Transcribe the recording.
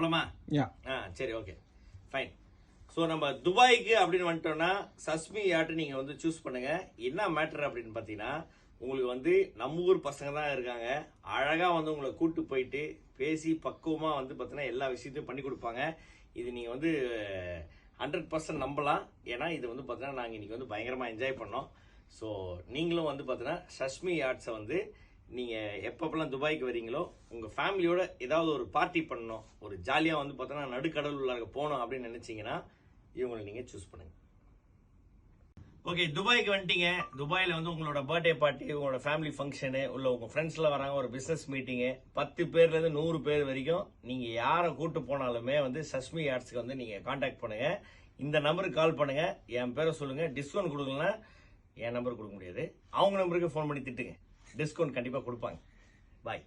போலாமா? யா. சரி, okay, fine. So நம்ம துபாய்க்கு அப்படின்னு வந்துட்டோம்னா சஸ்மி யார்ட் நீங்கள் வந்து சூஸ் பண்ணுங்க. என்ன மேட்டர் அப்படின்னு பார்த்தீங்கன்னா, உங்களுக்கு வந்து நம்ம ஊர் பசங்க தான் இருக்காங்க. அழகாக வந்து உங்களை கூட்டு போயிட்டு பேசி பக்குவமாக வந்து பார்த்தீங்கன்னா எல்லா விஷயத்தையும் பண்ணி கொடுப்பாங்க. இது நீங்கள் வந்து 100% நம்பலாம். ஏன்னா இது வந்து பார்த்தீங்கன்னா நாங்கள் இன்றைக்கி வந்து பயங்கரமாக என்ஜாய் பண்ணோம். ஸோ நீங்களும் வந்து பார்த்தீங்கன்னா சஸ்மி யார்ட்ஸை வந்து நீங்கள் எப்பப்பெல்லாம் துபாய்க்கு வரீங்களோ உங்கள் ஃபேமிலியோட ஏதாவது ஒரு பார்ட்டி பண்ணணும், ஒரு ஜாலியாக வந்து பார்த்தீங்கன்னா நடுக்கடல் உள்ளாக போகணும் அப்படின்னு நினச்சிங்கன்னா இவங்களை நீங்கள் சூஸ் பண்ணுங்க. ஓகே, துபாய்க்கு வந்துட்டீங்க. துபாயில் வந்து உங்களோட பர்த்டே பார்ட்டி, உங்களோட ஃபேமிலி ஃபங்க்ஷனு, உள்ள உங்கள் ஃப்ரெண்ட்ஸ்லாம் வராங்க, ஒரு பிஸ்னஸ் மீட்டிங்கு, 10 பேர்லேருந்து 100 பேர் வரைக்கும் நீங்கள் யாரை கூட்டு போனாலுமே வந்து சஸ்மி யார்ட்ஸ்க்கு வந்து நீங்கள் காண்டாக்ட் பண்ணுங்கள். இந்த நம்பருக்கு கால் பண்ணுங்கள், என் பேரை சொல்லுங்கள். டிஸ்கவுண்ட் கொடுக்கலன்னா என் நம்பருக்கு கொடுக்க முடியாது, அவங்க நம்பருக்கு ஃபோன் பண்ணி திட்டுங்க. டிஸ்கவுண்ட் கண்டிப்பாக கொடுப்பாங்க. பாய்.